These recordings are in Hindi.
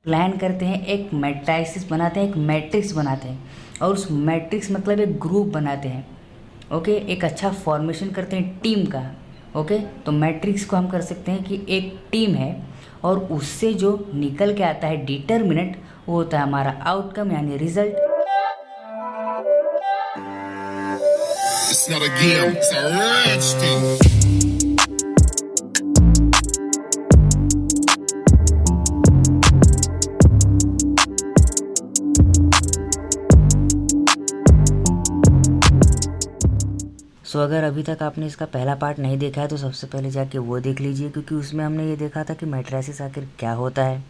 प्लान करते हैं, एक मैट्रिक्स बनाते हैं, एक मैट्रिक्स बनाते हैं और उस मैट्रिक्स मतलब एक ग्रुप बनाते हैं। ओके, एक अच्छा फॉर्मेशन करते हैं टीम का। ओके, तो मैट्रिक्स को हम कर सकते हैं कि एक टीम है और उससे जो निकल के आता है डिटर्मिनेंट, वो होता है हमारा आउटकम यानी result. It's not a game, it's a rich thing. सो अगर अभी तक आपने इसका पहला पार्ट नहीं देखा है तो सबसे पहले जाके वो देख लीजिए, क्योंकि उसमें हमने ये देखा था कि मैट्रिसेस आखिर क्या होता है,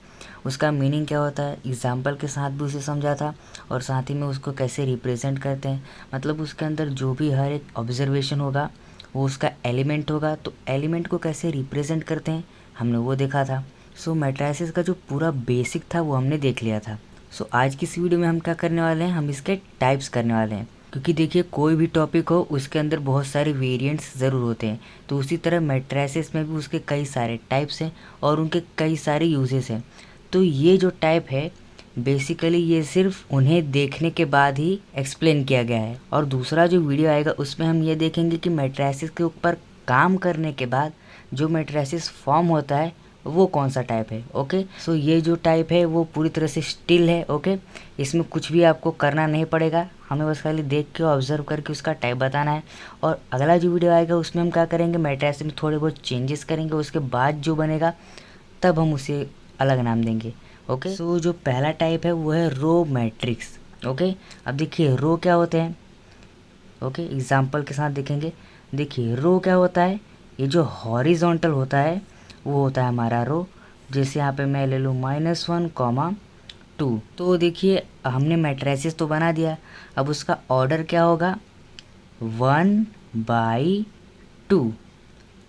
उसका मीनिंग क्या होता है, एग्जाम्पल के साथ भी उसे समझा था और साथ ही में उसको कैसे रिप्रेजेंट करते हैं। मतलब उसके अंदर जो भी हर एक ऑब्जर्वेशन होगा वो उसका एलिमेंट होगा, तो एलिमेंट को कैसे रिप्रेजेंट करते हैं हमने वो देखा था। सो मैट्रिसेस का जो पूरा बेसिक था वो हमने देख लिया था। सो आज की इस वीडियो में हम क्या करने वाले हैं, हम इसके टाइप्स करने वाले हैं। क्योंकि देखिए कोई भी टॉपिक हो उसके अंदर बहुत सारे वेरिएंट्स ज़रूर होते हैं, तो उसी तरह मैट्रिसेस में भी उसके कई सारे टाइप्स हैं और उनके कई सारे यूजेस हैं। तो ये जो टाइप है बेसिकली ये सिर्फ उन्हें देखने के बाद ही एक्सप्लेन किया गया है, और दूसरा जो वीडियो आएगा उसमें हम ये देखेंगे कि मैट्रिसेस के ऊपर काम करने के बाद जो मैट्रिसेस फॉर्म होता है वो कौन सा टाइप है। ओके, सो ये जो टाइप है वो पूरी तरह से स्टिल है। ओके, इसमें कुछ भी आपको करना नहीं पड़ेगा, हमें बस खाली देख के ऑब्जर्व करके उसका टाइप बताना है। और अगला जो वीडियो आएगा उसमें हम क्या करेंगे, मैट्रिसेस में थोड़े बहुत चेंजेस करेंगे, उसके बाद जो बनेगा तब हम उसे अलग नाम देंगे। ओके, सो जो पहला टाइप है वो है रो मैट्रिक्स। ओके, अब देखिए रो क्या होते हैं। ओके, एग्जाम्पल के साथ देखेंगे। देखिए रो क्या होता है, ये जो हॉरिजॉन्टल होता है वो होता है हमारा रो। जैसे यहाँ पे मैं ले लूँ -1, 2। तो देखिए हमने मैट्रिसेस तो बना दिया, अब उसका ऑर्डर क्या होगा, 1/2।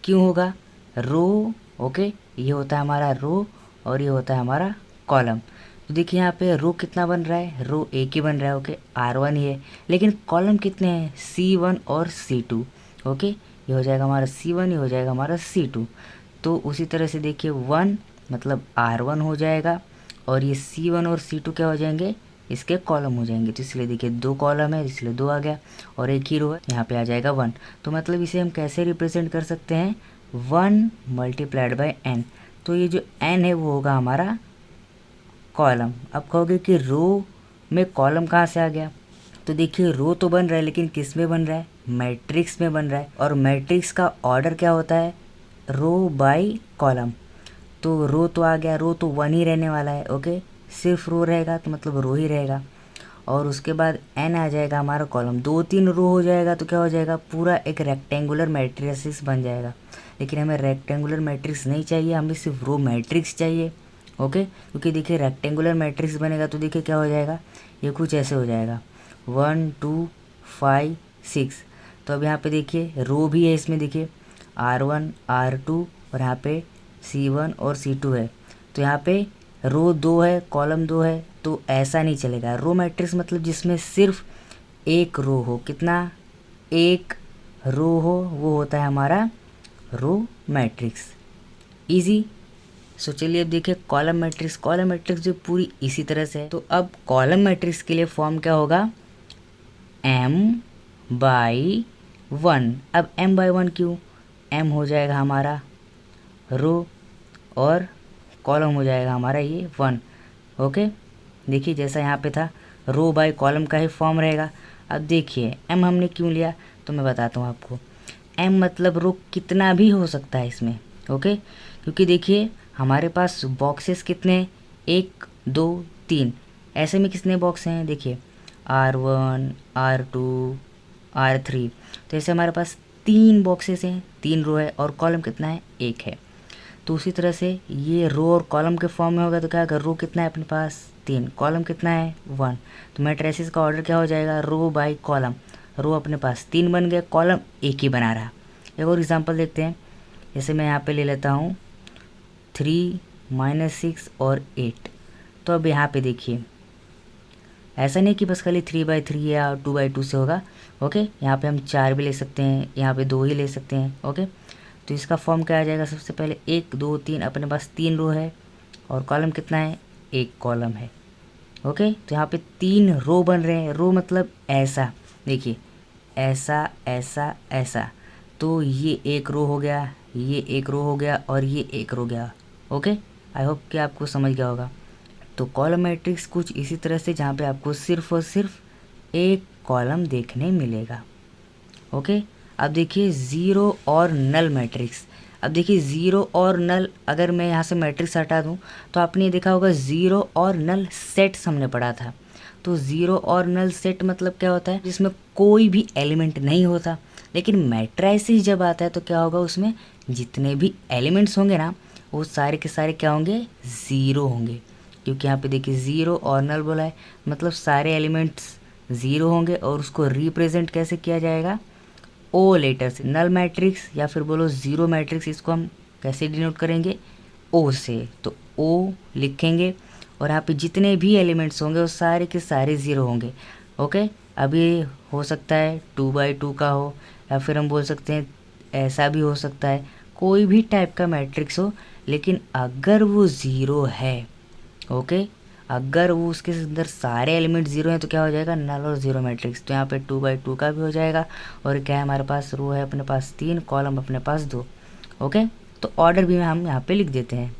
क्यों होगा, रो। ओके, ये होता है हमारा रो और ये होता है हमारा कॉलम। तो देखिए यहाँ पे रो कितना बन रहा है, रो एक ही बन रहा है। ओके, R1 ही है, लेकिन कॉलम कितने हैं, C1 और C2। ओके, ये हो जाएगा हमारा C1, ये हो जाएगा हमारा C2। तो उसी तरह से देखिए 1 मतलब R1 हो जाएगा और ये C1 और C2 क्या हो जाएंगे, इसके कॉलम हो जाएंगे। तो इसलिए देखिए 2 कॉलम है इसलिए 2 आ गया, और एक ही रो है यहाँ पे आ जाएगा 1। तो मतलब इसे हम कैसे रिप्रेजेंट कर सकते हैं, 1 × n। तो ये जो n है वो होगा हमारा कॉलम। अब कहोगे कि रो में कॉलम कहाँ से आ गया, तो देखिए रो तो बन रहा है लेकिन किस में बन रहा है, मैट्रिक्स में बन रहा है, और मैट्रिक्स का ऑर्डर क्या होता है, रो बाई कॉलम। तो रो तो आ गया, रो तो 1 ही रहने वाला है। ओके, सिर्फ रो रहेगा तो मतलब रो ही रहेगा, और उसके बाद n आ जाएगा हमारा कॉलम। 2-3 रो हो जाएगा तो क्या हो जाएगा, पूरा एक रेक्टेंगुलर मैट्रिक्स बन जाएगा। लेकिन हमें रेक्टेंगुलर मैट्रिक्स नहीं चाहिए, हमें सिर्फ रो मैट्रिक्स चाहिए। ओके, क्योंकि देखिए रेक्टेंगुलर मैट्रिक्स बनेगा तो देखिए क्या हो जाएगा, ये कुछ ऐसे हो जाएगा 1 2 5 6। तो अब यहाँ पे देखिए रो भी है इसमें, देखिए R1 R2 और यहाँ पे C1 और C2 है। तो यहाँ पे रो 2 है कॉलम 2 है, तो ऐसा नहीं चलेगा। रो मैट्रिक्स मतलब जिसमें सिर्फ एक रो हो, कितना, एक रो हो, वो होता है हमारा रो मैट्रिक्स। इजी। सो चलिए अब देखिए कॉलम मैट्रिक्स। कॉलम मैट्रिक्स जो पूरी इसी तरह से है, तो अब कॉलम मैट्रिक्स के लिए फॉर्म क्या होगा, m/1। अब m/1 क्यों, m हो जाएगा हमारा रो और कॉलम हो जाएगा हमारा ये 1। ओके, देखिए जैसा यहाँ पे था रो बाय कॉलम का ही फॉर्म रहेगा। अब देखिए m हमने क्यों लिया, तो मैं बताता हूँ आपको। m मतलब रो कितना भी हो सकता है इसमें। ओके, क्योंकि देखिए हमारे पास बॉक्सेस कितने हैं, 1 2 3। ऐसे में कितने बॉक्स हैं, देखिए R1 R2 R3। तो ऐसे हमारे पास 3 बॉक्सेस हैं, 3 रो है, और कॉलम कितना है, 1 है। तो उसी तरह से ये रो और कॉलम के फॉर्म में होगा तो क्या होगा, रो कितना है अपने पास 3, कॉलम कितना है 1। तो मैट्रिसेस का ऑर्डर क्या हो जाएगा, रो बाई कॉलम। रो अपने पास 3 बन गए, कॉलम 1 ही बना रहा। एक और एग्जांपल देखते हैं, जैसे मैं यहाँ पे ले लेता हूँ 3 -6 और 8। तो अब यहाँ पे देखिए ऐसा नहीं कि बस खाली 3/3 या 2/2 से होगा। ओके, यहाँ पे हम 4 भी ले सकते हैं, यहाँ पे 2 ही ले सकते हैं। ओके, तो इसका फॉर्म क्या आ जाएगा, सबसे पहले 1 2 3 अपने पास 3 रो है और कॉलम कितना है एक कॉलम है। ओके, तो यहाँ पे 3 रो बन रहे हैं। रो मतलब ऐसा, देखिए ऐसा ऐसा ऐसा, तो ये एक रो हो गया, ये एक रो हो गया और ये एक रो गया। ओके, आई होप कि आपको समझ गया होगा। तो कॉलम मैट्रिक्स कुछ इसी तरह से, जहाँ पे आपको सिर्फ और सिर्फ एक कॉलम देखने मिलेगा। ओके, अब देखिए ज़ीरो और नल मैट्रिक्स। अब देखिए ज़ीरो और नल, अगर मैं यहाँ से मैट्रिक्स हटा दूँ तो आपने ये देखा होगा ज़ीरो और नल सेट्स हमने पढ़ा था। तो ज़ीरो और नल सेट मतलब क्या होता है, जिसमें कोई भी एलिमेंट नहीं होता। लेकिन मैट्राइसिस जब आता है तो क्या होगा, उसमें जितने भी एलिमेंट्स होंगे ना, वो सारे के सारे क्या होंगे, ज़ीरो होंगे। क्योंकि यहाँ पे देखिए ज़ीरो और नल बोला है, मतलब सारे एलिमेंट्स ज़ीरो होंगे और उसको रिप्रेजेंट कैसे किया जाएगा, ओ लेटर से। नल मैट्रिक्स या फिर बोलो ज़ीरो मैट्रिक्स, इसको हम कैसे डिनोट करेंगे, ओ से। तो ओ लिखेंगे और यहाँ पे जितने भी एलिमेंट्स होंगे वो सारे के सारे ज़ीरो होंगे। ओके, अभी हो सकता है 2x2 का हो, या फिर हम बोल सकते हैं ऐसा भी हो सकता है, कोई भी टाइप का मैट्रिक्स हो, लेकिन अगर वो ज़ीरो है, ओके, अगर वो उसके अंदर सारे एलिमेंट ज़ीरो हैं तो क्या हो जाएगा, नल और ज़ीरो मैट्रिक्स। तो यहाँ पे 2x2 का भी हो जाएगा। और क्या है, हमारे पास रो है अपने पास 3, कॉलम अपने पास 2। ओके, तो ऑर्डर भी हम यहाँ पे लिख देते हैं।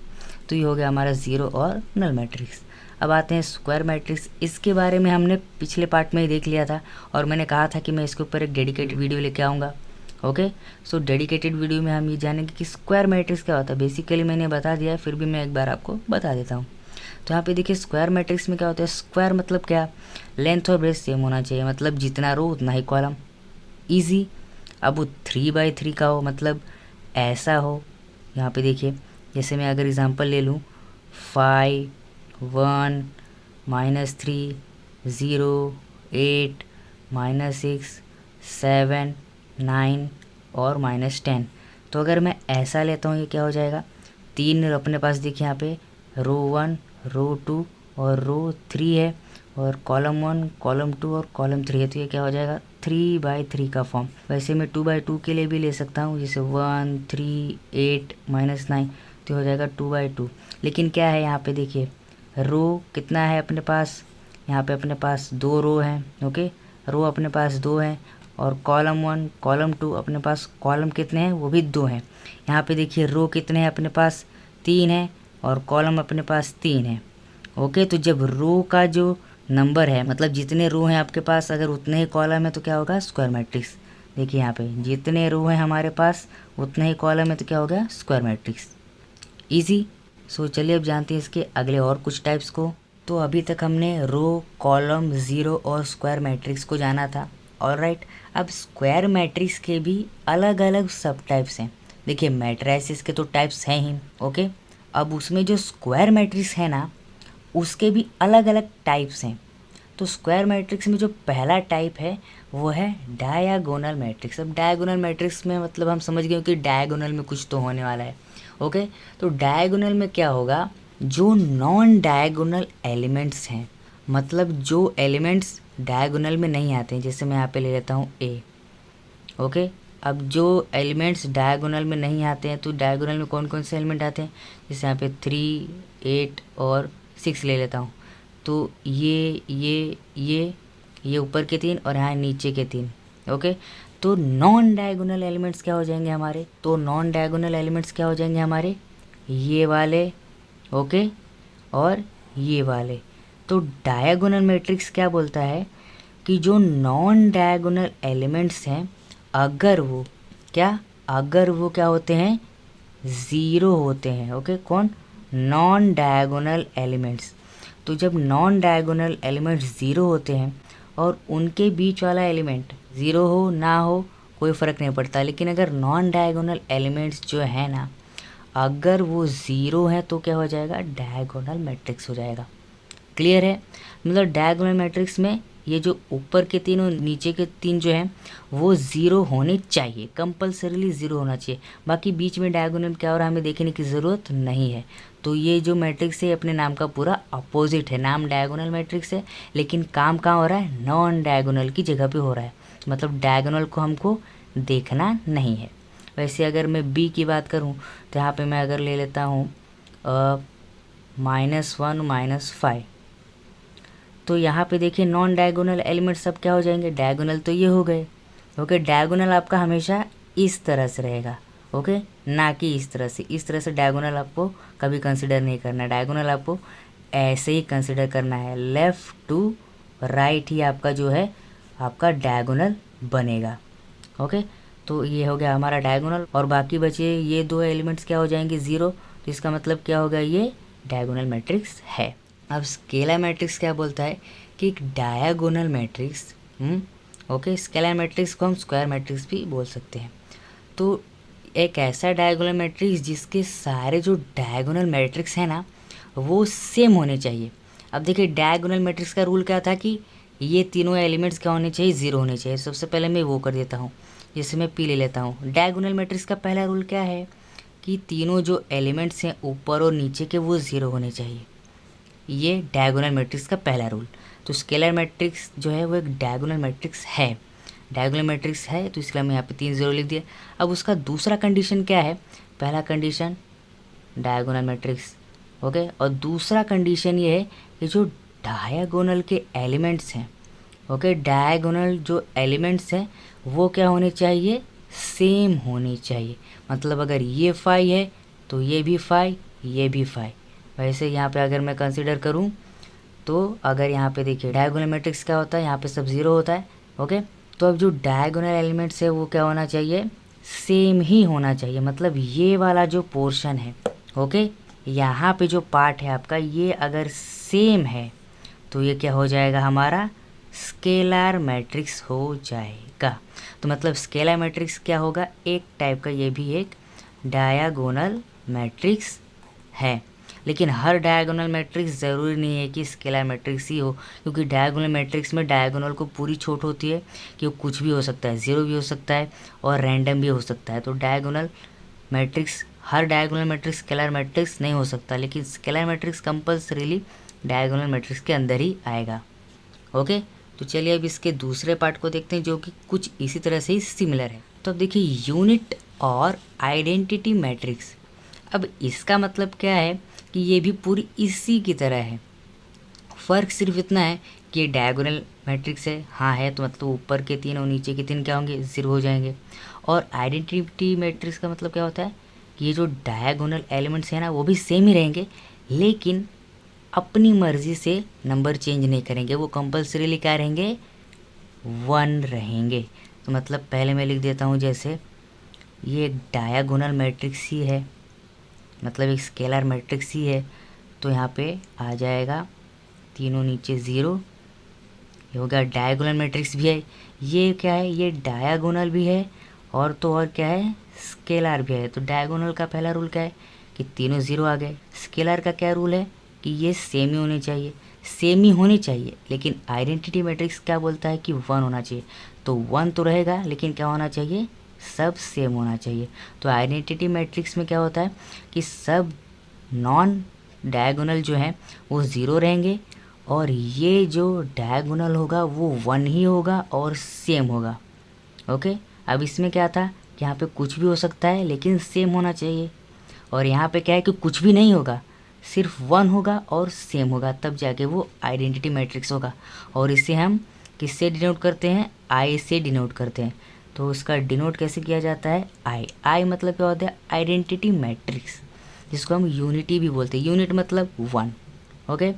तो ये हो गया हमारा ज़ीरो और नल मैट्रिक्स। अब आते हैं स्क्वायर मैट्रिक्स। इसके बारे में हमने पिछले पार्ट में ही देख लिया था और मैंने कहा था कि मैं इसके ऊपर एक डेडिकेटेड वीडियो लेके आऊँगा। ओके, सो डेडिकेटेड वीडियो में हम ये जानेंगे कि स्क्वायर मैट्रिक्स क्या होता है। बेसिकली मैंने बता दिया, फिर भी मैं एक बार आपको बता देता हूँ। तो यहाँ पे देखिए स्क्वायर मैट्रिक्स में क्या होता है, स्क्वायर मतलब क्या, लेंथ और ब्रेथ सेम होना चाहिए, मतलब जितना रो उतना ही कॉलम। इजी। अब वो 3x3 का हो, मतलब ऐसा हो। यहाँ पे देखिए, जैसे मैं अगर एग्जांपल ले लूँ 5 1 -3 0 8 -6 7 9 और -10। तो अगर मैं ऐसा लेता हूँ, ये क्या हो जाएगा, 3 अपने पास देखिए यहाँ पे रो 1 रो 2 और रो 3 है, और कॉलम 1 कॉलम 2 और कॉलम 3 है। तो ये क्या हो जाएगा, 3x3 का फॉर्म। वैसे मैं 2x2 के लिए भी ले सकता हूँ, जैसे 1 3 8 -9, तो हो जाएगा 2x2। लेकिन क्या है यहाँ पे देखिए, रो कितना है अपने पास, यहाँ पे अपने पास 2 रो हैं। ओके, रो अपने पास 2 हैं, और कॉलम 1 कॉलम 2 अपने पास कॉलम कितने हैं, वो भी 2 हैं। यहाँ पे देखिए रो कितने हैं अपने पास, 3 है, और कॉलम अपने पास 3 है। ओके, तो जब रो का जो नंबर है, मतलब जितने रो हैं आपके पास, अगर उतने ही कॉलम है तो क्या होगा, स्क्वायर मैट्रिक्स। देखिए यहाँ पे जितने रो हैं हमारे पास उतने ही कॉलम है, तो क्या हो गया, स्क्वायर मैट्रिक्स। इजी। सो चलिए अब जानते हैं इसके अगले और कुछ टाइप्स को। तो अभी तक हमने रो, कॉलम, ज़ीरो और स्क्वायर मैट्रिक्स को जाना था। ऑलराइट, अब स्क्वायर मैट्रिक्स के भी अलग अलग सब टाइप्स हैं। देखिए मैट्राइसिस के तो टाइप्स हैं ही। ओके, अब उसमें जो स्क्वायर मैट्रिक्स है ना, उसके भी अलग अलग टाइप्स हैं। तो स्क्वायर मैट्रिक्स में जो पहला टाइप है वो है डायगोनल मैट्रिक्स। अब डायगोनल मैट्रिक्स में मतलब हम समझ गए कि डायगोनल में कुछ तो होने वाला है। ओके, तो डायगोनल में क्या होगा, जो नॉन डायगोनल एलिमेंट्स हैं, मतलब जो एलिमेंट्स डायगोनल में नहीं आते हैं, जैसे मैं यहाँ पे ले लेता हूँ ए। ओके, अब जो एलिमेंट्स डायगोनल में नहीं आते हैं, तो डायगोनल में कौन कौन से एलिमेंट आते हैं, जैसे यहाँ पे 3 8 और 6 ले लेता हूँ। तो ये ऊपर के 3 और यहाँ नीचे के 3। ओके, तो नॉन डायगोनल एलिमेंट्स क्या हो जाएंगे हमारे, तो नॉन डायगोनल एलिमेंट्स क्या हो जाएंगे हमारे, ये वाले। ओके, और ये वाले। तो डायगोनल मैट्रिक्स क्या बोलता है कि जो नॉन डायगोनल एलिमेंट्स हैं, अगर वो क्या होते हैं, ज़ीरो होते हैं। ओके, कौन, नॉन डायगोनल एलिमेंट्स। तो जब नॉन डायगोनल एलिमेंट्स ज़ीरो होते हैं और उनके बीच वाला एलिमेंट ज़ीरो हो ना हो कोई फ़र्क नहीं पड़ता, लेकिन अगर नॉन डायगोनल एलिमेंट्स जो है ना, अगर वो ज़ीरो है तो क्या हो जाएगा, डायगोनल मैट्रिक्स हो जाएगा। क्लियर है, मतलब डायगोनल मैट्रिक्स में ये जो ऊपर के 3 और नीचे के 3 जो हैं वो ज़ीरो होने चाहिए, कंपल्सरीली ज़ीरो होना चाहिए। बाकी बीच में डायगोनल क्या हो रहा है हमें देखने की ज़रूरत नहीं है। तो ये जो मैट्रिक्स है अपने नाम का पूरा अपोजिट है, नाम डायगोनल मैट्रिक्स है, लेकिन काम कहाँ हो रहा है, नॉन डायगोनल की जगह पे हो रहा है, मतलब डायगोनल को हमको देखना नहीं है। वैसे अगर मैं बी की बात करूँ तो यहाँ पे मैं अगर ले लेता हूँ -1 -5। तो यहाँ पे देखिए नॉन डायगोनल एलिमेंट सब क्या हो जाएंगे, डायगोनल तो ये हो गए। ओके, डायगोनल आपका हमेशा इस तरह से रहेगा, ओके, ना कि इस तरह से। इस तरह से डायगोनल आपको कभी कंसिडर नहीं करना, डायगोनल आपको ऐसे ही कंसिडर करना है, लेफ़्ट टू राइट ही आपका जो है आपका डायगोनल बनेगा। ओके, तो ये हो गया हमारा डायगोनल, और बाकी बचे ये दो एलिमेंट्स क्या हो जाएंगे, ज़ीरो। तो इसका मतलब क्या होगा, ये डायगोनल मैट्रिक्स है। अब स्केलर मैट्रिक्स क्या बोलता है कि एक diagonal matrix, okay, scalar matrix को हम स्क्वायर मैट्रिक्स भी बोल सकते हैं। तो एक ऐसा डायगोनल मैट्रिक्स जिसके सारे जो डायगोनल मैट्रिक्स हैं ना वो सेम होने चाहिए। अब देखिए डायगोनल मैट्रिक्स का रूल क्या था कि ये तीनों एलिमेंट्स क्या होने चाहिए, ज़ीरो होने चाहिए। सबसे पहले मैं वो कर देता हूँ, जैसे मैं पी ले लेता हूँ। डायगोनल मैट्रिक्स का पहला रूल क्या है कि तीनों जो एलिमेंट्स हैं ऊपर और नीचे के वो ज़ीरो होने चाहिए। ये डायगोनल मैट्रिक्स का पहला रूल। तो स्केलर मैट्रिक्स जो है वो एक डायगोनल मैट्रिक्स है, डायगोनल मैट्रिक्स है, तो इसलिए हमने यहाँ पे 3 ज़ीरो लिख दिया। अब उसका दूसरा कंडीशन क्या है, पहला कंडीशन डायगोनल मैट्रिक्स, ओके, और दूसरा कंडीशन ये है कि जो डायगोनल के एलिमेंट्स हैं, ओके, डायगोनल जो एलिमेंट्स हैं वो क्या होने चाहिए, सेम होने चाहिए। मतलब अगर ये 5 है तो ये भी 5, ये भी 5। वैसे यहाँ पे अगर मैं कंसिडर करूँ तो अगर यहाँ पे देखिए डायगोनल मैट्रिक्स क्या होता है, यहाँ पे सब ज़ीरो होता है, ओके। तो अब जो डायगोनल एलिमेंट्स है वो क्या होना चाहिए, सेम ही होना चाहिए। मतलब ये वाला जो पोर्शन है, ओके, यहाँ पे जो पार्ट है आपका ये अगर सेम है तो ये क्या हो जाएगा, हमारा स्केलर मैट्रिक्स हो जाएगा। तो मतलब स्केलर मैट्रिक्स क्या होगा, एक टाइप का ये भी एक डायगोनल मैट्रिक्स है। लेकिन हर डायगोनल मैट्रिक्स ज़रूरी नहीं है कि स्केलर मैट्रिक्स ही हो, क्योंकि डायगोनल मैट्रिक्स में डायगोनल को पूरी छूट होती है कि वो कुछ भी हो सकता है, ज़ीरो भी हो सकता है और रैंडम भी हो सकता है। तो डायगोनल मैट्रिक्स, हर डायगोनल मैट्रिक्स स्केलर मैट्रिक्स नहीं हो सकता, लेकिन scalar matrix compulsorily diagonal matrix के अंदर ही आएगा। ओके, तो चलिए अब इसके दूसरे पार्ट को देखते हैं जो कि कुछ इसी तरह से ही सिमिलर है। तो अब देखिए यूनिट और आइडेंटिटी मैट्रिक्स। अब इसका मतलब क्या है कि ये भी पूरी इसी की तरह है। फ़र्क सिर्फ इतना है कि ये डायगोनल मैट्रिक्स है, हाँ है, तो मतलब ऊपर के 3 और नीचे के 3 क्या होंगे, ज़ीरो हो जाएंगे। और आइडेंटिटी मैट्रिक्स का मतलब क्या होता है कि ये जो डायगोनल एलिमेंट्स हैं ना वो भी सेम ही रहेंगे, लेकिन अपनी मर्ज़ी से नंबर चेंज नहीं करेंगे, वो कंपल्सरीली क्या रहेंगे, 1 रहेंगे। तो मतलब पहले मैं लिख देता हूँ, जैसे ये एक डायगोनल मैट्रिक्स ही है, मतलब एक स्केलर मैट्रिक्स ही है, तो यहाँ पे आ जाएगा तीनों नीचे ज़ीरो, ये हो गया डायगोनल मैट्रिक्स भी है। ये क्या है, ये डायगोनल भी है और तो और क्या है, स्केलर भी है। तो डायगोनल का पहला रूल क्या है कि तीनों ज़ीरो आ गए। स्केलर का क्या रूल है कि ये सेम ही होने चाहिए, सेम ही होनी चाहिए, लेकिन आइडेंटिटी मैट्रिक्स क्या बोलता है कि 1 होना चाहिए। तो 1 तो रहेगा, लेकिन क्या होना चाहिए, सब सेम होना चाहिए। तो आइडेंटिटी मैट्रिक्स में क्या होता है कि सब नॉन डायगोनल जो हैं वो ज़ीरो रहेंगे, और ये जो डायगोनल होगा वो 1 ही होगा और सेम होगा। ओके, अब इसमें क्या था कि यहाँ पे कुछ भी हो सकता है लेकिन सेम होना चाहिए, और यहाँ पे क्या है कि कुछ भी नहीं होगा, सिर्फ 1 होगा और सेम होगा, तब जाके वो आइडेंटिटी मैट्रिक्स होगा। और इसे हम किससे डिनोट करते हैं, आई से डिनोट करते हैं। तो उसका डिनोट कैसे किया जाता है, आई। आई मतलब क्या होता है, आइडेंटिटी मैट्रिक्स, जिसको हम यूनिटी भी बोलते हैं। यूनिट मतलब 1। ओके,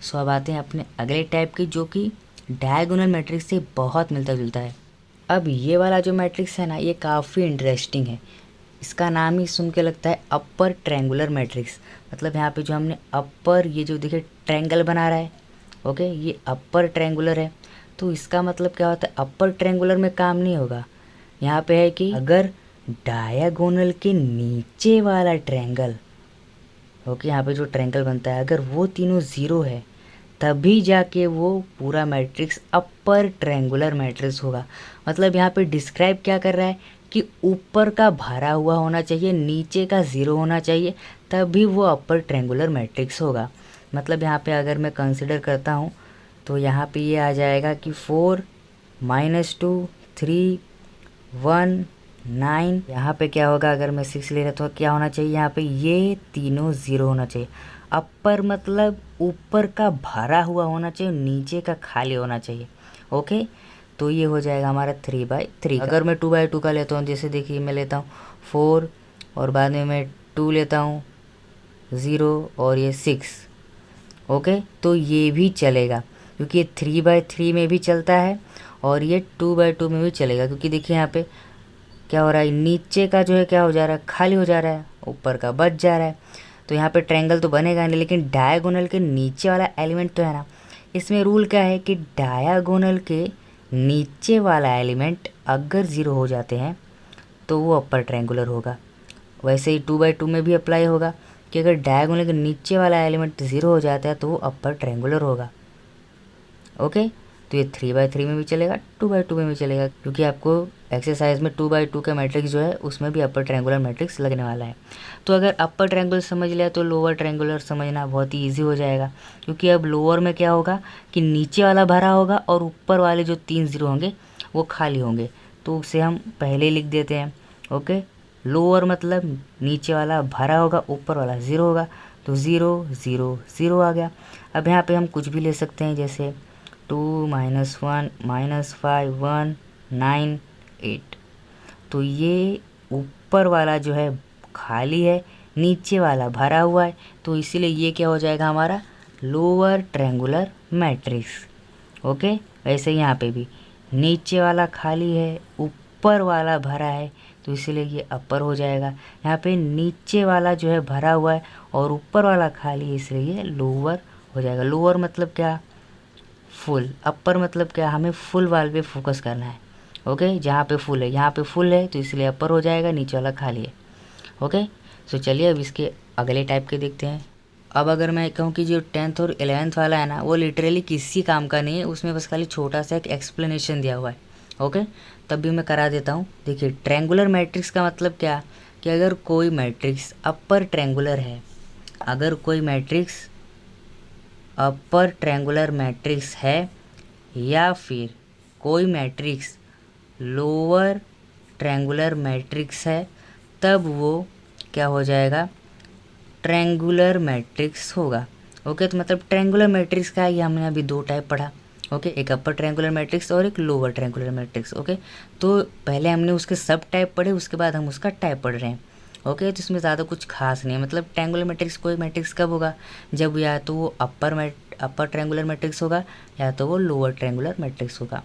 सो अब आते हैं अपने अगले टाइप के, जो कि डायगोनल मैट्रिक्स से बहुत मिलता जुलता है। अब ये वाला जो मैट्रिक्स है ना ये काफ़ी इंटरेस्टिंग है। इसका नाम ही सुन के लगता है अपर ट्रायंगुलर मैट्रिक्स। मतलब यहाँ पे जो हमने अपर, ये जो देखिए ट्रायंगल बना रहा है, ओके, ये अपर ट्रायंगुलर है। तो इसका मतलब क्या होता है, अपर ट्रायंगुलर में काम नहीं होगा। यहाँ पे है कि अगर डायगोनल के नीचे वाला ट्रायंगल, ओके, यहाँ पे जो ट्रायंगल बनता है अगर वो तीनों ज़ीरो है तभी जाके वो पूरा मैट्रिक्स अपर ट्रायंगुलर मैट्रिक्स होगा। मतलब यहाँ पे डिस्क्राइब क्या कर रहा है कि ऊपर का भरा हुआ होना चाहिए, नीचे का ज़ीरो होना चाहिए, तभी वो अपर ट्रायंगुलर मैट्रिक्स होगा। मतलब यहाँ पे अगर मैं कंसिडर करता हूँ तो यहाँ पे ये आ जाएगा कि 4 -2 3 1 9। यहाँ पे क्या होगा, अगर मैं 6 ले रहा तो क्या होना चाहिए, यहाँ पे ये तीनों ज़ीरो होना चाहिए। अपर मतलब ऊपर का भरा हुआ होना चाहिए, नीचे का खाली होना चाहिए। ओके, तो ये हो जाएगा हमारा 3/3। अगर मैं 2/2 का लेता हूँ, जैसे देखिए मैं लेता हूँ 4 और बाद में मैं 2 लेता हूँ 0 और ये 6। ओके, तो ये भी चलेगा क्योंकि ये 3/3 में भी चलता है और ये 2/2 में भी चलेगा। क्योंकि देखिए यहाँ पे क्या हो रहा है, नीचे का जो है क्या हो जा रहा है, खाली हो जा रहा है, ऊपर का बच जा रहा है। तो यहाँ पे ट्रायंगल तो बनेगा नहीं, लेकिन डायगोनल के नीचे वाला एलिमेंट तो है ना। इसमें रूल क्या है कि डायगोनल के नीचे वाला एलिमेंट अगर 0 हो जाते हैं तो वो अपर ट्रायंगुलर होगा। वैसे ही 2/2 में भी अप्लाई होगा कि अगर डायगोनल के नीचे वाला एलिमेंट 0 हो जाता है तो वो अपर ट्रायंगुलर होगा। ओके, तो ये 3/3 में भी चलेगा, 2/2 में भी चलेगा, क्योंकि आपको एक्सरसाइज में 2/2 का मैट्रिक्स जो है उसमें भी अपर ट्रायंगुलर मैट्रिक्स लगने वाला है। तो अगर अपर ट्रायंगुलर समझ लिया तो लोअर ट्रायंगुलर समझना बहुत ही ईजी हो जाएगा। क्योंकि अब लोअर में क्या होगा कि नीचे वाला भरा होगा और ऊपर वाले जो 3 0 होंगे वो खाली होंगे, तो उसे हम पहले ही लिख देते हैं। ओके, लोअर मतलब नीचे वाला भरा होगा, ऊपर वाला 0 होगा, तो 0 0 0 आ गया। अब यहाँ पे हम कुछ भी ले सकते हैं, जैसे 2 -1 -5 1 9 8। तो ये ऊपर वाला जो है खाली है, नीचे वाला भरा हुआ है, तो इसीलिए ये क्या हो जाएगा हमारा लोअर ट्रायंगुलर मैट्रिक्स। ओके, वैसे यहाँ पे भी नीचे वाला खाली है, ऊपर वाला भरा है, तो इसीलिए ये अपर हो जाएगा। यहाँ पे नीचे वाला जो है भरा हुआ है और ऊपर वाला खाली है, इसलिए ये लोअर हो जाएगा। लोअर मतलब क्या, फुल। अपर मतलब क्या, हमें फुल वाले पे फोकस करना है। ओके, जहाँ पे फुल है, यहाँ पे फुल है तो इसलिए अपर हो जाएगा, नीचे वाला खाली है। ओके, सो चलिए अब इसके अगले टाइप के देखते हैं। अब अगर मैं कहूँ कि जो 10th और 11th वाला है ना, वो लिटरली किसी काम का नहीं है, उसमें बस खाली छोटा सा एक एक्सप्लेनेशन दिया हुआ है। ओके, तब भी मैं करा देता हूँ। देखिए, ट्रायंगुलर मैट्रिक्स का मतलब क्या, कि अगर कोई मैट्रिक्स अपर ट्रायंगुलर है, अगर कोई मैट्रिक्स अपर ट्रायंगुलर मैट्रिक्स है, या फिर कोई मैट्रिक्स लोअर ट्रायंगुलर मैट्रिक्स है, तब वो क्या हो जाएगा, ट्रायंगुलर मैट्रिक्स होगा। ओके, तो मतलब ट्रायंगुलर मैट्रिक्स का ये हमने अभी 2 टाइप पढ़ा। ओके, एक अपर ट्रायंगुलर मैट्रिक्स और एक लोअर ट्रायंगुलर मैट्रिक्स। ओके, तो पहले हमने उसके सब टाइप पढ़े, उसके बाद हम उसका टाइप पढ़ रहे हैं। ओके, तो इसमें ज़्यादा कुछ खास नहीं है। मतलब ट्रायंगुलर मैट्रिक्स कोई मैट्रिक्स कब होगा, जब या तो वो अपर ट्रायंगुलर मैट्रिक्स होगा या तो वो लोअर ट्रायंगुलर मैट्रिक्स होगा।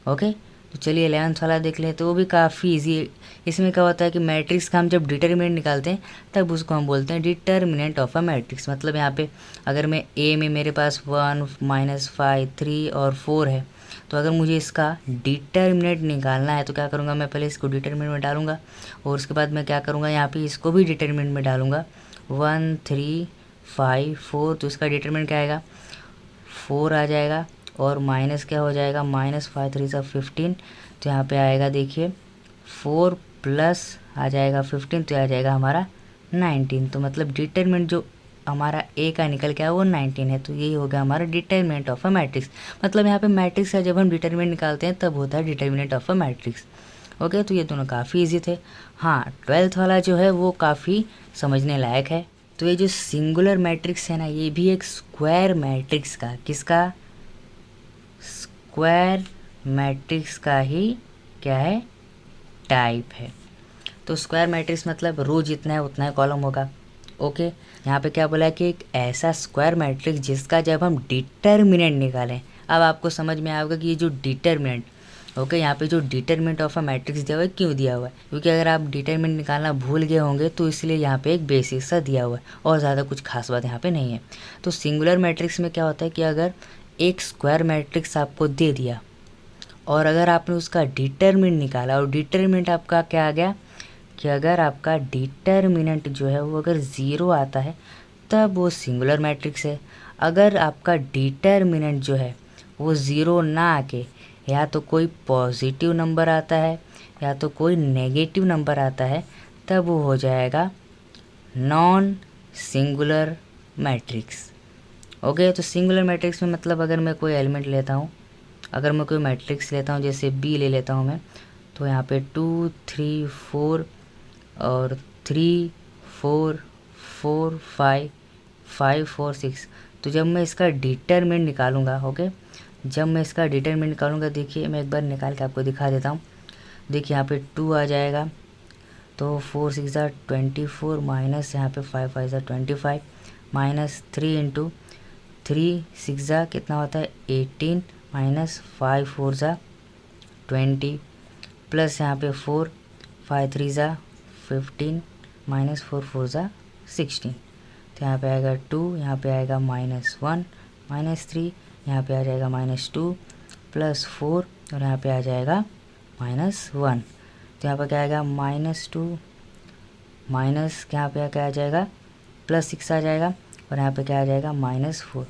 ओके, तो चलिए 11th वाला देख लें, तो वो भी काफ़ी इजी है। इसमें क्या होता है कि मैट्रिक्स का हम जब डिटर्मिनेंट निकालते हैं तब उसको हम बोलते हैं डिटर्मिनेंट ऑफ अ मैट्रिक्स। मतलब यहाँ पे अगर मैं ए में मेरे पास 1 -5 3 और 4 है, तो अगर मुझे इसका डिटर्मिनेंट निकालना है तो क्या करूँगा, मैं पहले इसको डिटर्मिनेंट में डालूंगा और उसके बाद मैं क्या करूँगा, यहाँ पे इसको भी डिटर्मिनेंट में डालूंगा 1 3 5 4। तो इसका डिटर्मिनेंट क्या आएगा, 4 आ जाएगा, और माइनस क्या हो जाएगा, -5 3 सा 15। तो यहाँ पे आएगा देखिए 4 प्लस आ जाएगा 15, तो आ जाएगा हमारा 19। तो मतलब डिटरमिनेंट जो हमारा ए का निकल के आया वो 19 है। तो यही हो गया हमारा डिटरमिनेंट ऑफ अ मैट्रिक्स। मतलब यहाँ पे मैट्रिक्स का जब हम डिटरमिनेंट निकालते हैं तब होता है determinant of a matrix. Okay, तो ये दोनों काफ़ी ईजी थे। हाँ, 12th वाला जो है वो काफ़ी समझने लायक है। तो ये जो सिंगुलर मैट्रिक्स है ना, ये भी एक स्क्वायर मैट्रिक्स का, किसका, स्क्वायर मैट्रिक्स का ही क्या है, टाइप है। तो स्क्वायर मैट्रिक्स मतलब रो जितना है उतना ही कॉलम होगा। ओके, यहाँ पे क्या बोला है कि एक ऐसा स्क्वायर मैट्रिक्स जिसका जब हम डिटर्मिनेंट निकालें। अब आपको समझ में आएगा कि ये जो डिटर्मिनेंट, ओके, यहाँ पे जो डिटर्मिनेंट ऑफ अ मैट्रिक्स दिया हुआ है, क्यों दिया हुआ है, क्योंकि अगर आप डिटर्मिनेंट निकालना भूल गए होंगे तो इसलिए यहाँ पे एक बेसिक सा दिया हुआ है और ज़्यादा कुछ खास बात यहाँ पे नहीं है। तो सिंगुलर मैट्रिक्स में क्या होता है कि अगर एक स्क्वायर मैट्रिक्स आपको दे दिया और अगर आपने उसका डिटर्मिनेंट निकाला और डिटर्मिनेंट आपका क्या आ गया, कि अगर आपका डिटर्मिनेंट जो है वो अगर 0 आता है तब वो सिंगुलर मैट्रिक्स है। अगर आपका डिटर्मिनेंट जो है वो 0 ना आके या तो कोई पॉजिटिव नंबर आता है या तो कोई नेगेटिव नंबर आता है, तब वो हो जाएगा नॉन सिंगुलर मैट्रिक्स। ओके, तो सिंगुलर मैट्रिक्स में मतलब अगर मैं कोई एलिमेंट लेता हूँ, अगर मैं कोई मैट्रिक्स लेता हूँ, जैसे बी ले लेता हूँ मैं, तो यहाँ पे 2 3 4 और 3 4 4 5 5 4 6। तो जब मैं इसका डिटरमिनेंट निकालूंगा, ओके, जब मैं इसका डिटरमिनेंट निकालूंगा, देखिए मैं एक बार निकाल के आपको दिखा देता हूँ। देखिए यहाँ पे 2 आ जाएगा, तो 4 6 24 माइनस यहाँ पे 5 5 25 माइनस 3 इंटू 3 6 कितना होता है 18 माइनस 5 4 20 प्लस यहाँ पे 4 5 3 15 माइनस 4 4 16। तो यहाँ पे आएगा 2, यहाँ पे आएगा -1 -3, यहाँ पे आ जाएगा -2 प्लस 4 और यहाँ पे आ जाएगा -1। तो यहाँ पर क्या आएगा -2 माइनस यहाँ पे क्या आ जाएगा +6 आ जाएगा और यहाँ पे क्या आ जाएगा -4।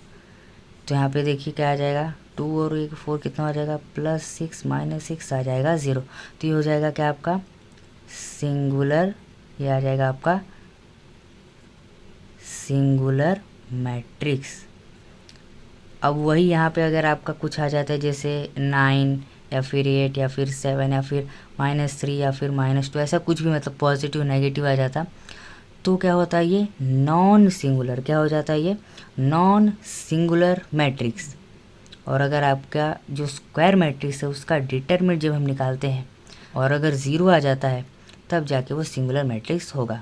तो यहाँ पे देखिए क्या आ जाएगा 2 और 1 4 कितना हो जाएगा +6 -6 आ जाएगा 0। तो ये हो जाएगा क्या आपका सिंगुलर, ये आ जाएगा आपका सिंगुलर मैट्रिक्स। अब वही यहाँ पे अगर आपका कुछ आ जाता है जैसे 9 या फिर 8 या फिर 7 या फिर -3 या फिर -2, ऐसा कुछ भी मतलब पॉजिटिव नेगेटिव आ जाता, तो क्या होता है ये नॉन सिंगुलर, क्या हो जाता है ये नॉन सिंगुलर मैट्रिक्स। और अगर आपका जो स्क्वायर मैट्रिक्स है उसका डिटरमिनेंट जब हम निकालते हैं और अगर 0 आ जाता है तब जाके वो सिंगुलर मैट्रिक्स होगा।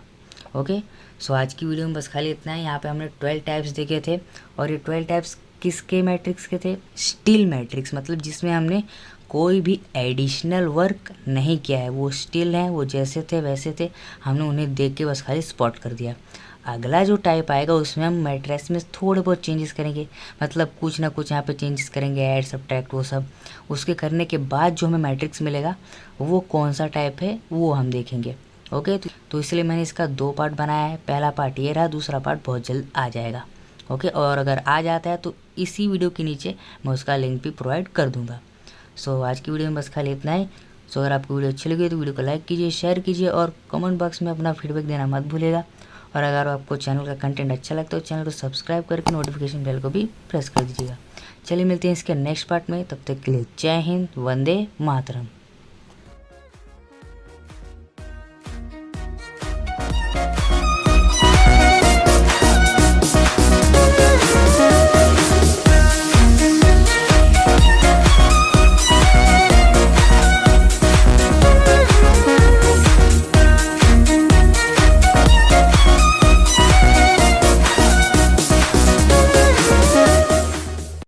ओके, सो आज की वीडियो में बस खाली इतना है। यहाँ पे हमने 12 टाइप्स देखे थे और ये 12 टाइप्स किसके मैट्रिक्स के थे, स्टिल मैट्रिक्स, मतलब जिसमें हमने कोई भी एडिशनल वर्क नहीं किया है, वो स्टिल हैं, वो जैसे थे वैसे थे, हमने उन्हें देख के बस खाली स्पॉट कर दिया। अगला जो टाइप आएगा उसमें हम मैट्रिक्स में थोड़े बहुत चेंजेस करेंगे, मतलब कुछ ना कुछ यहाँ पे चेंजेस करेंगे, ऐड सब्ट्रैक्ट वो सब। उसके करने के बाद जो हमें मैट्रिक्स मिलेगा वो कौन सा टाइप है वो हम देखेंगे। ओके, तो इसलिए मैंने इसका 2 पार्ट बनाया है। पहला पार्ट ये रहा, दूसरा पार्ट बहुत जल्द आ जाएगा। ओके, और अगर आ जाता है तो इसी वीडियो के नीचे मैं उसका लिंक भी प्रोवाइड कर दूंगा। सो आज की वीडियो में बस खाली इतना ही। सो अगर आपको वीडियो अच्छी लगी तो वीडियो को लाइक कीजिए, शेयर कीजिए और कमेंट बॉक्स में अपना फीडबैक देना मत भूलिएगा। और अगर आपको चैनल का कंटेंट अच्छा लगता है तो चैनल को सब्सक्राइब करके नोटिफिकेशन बेल को भी प्रेस कर दीजिएगा। चलिए मिलते हैं इसके नेक्स्ट पार्ट में, तब तक के लिए जय हिंद, वंदे मातरम।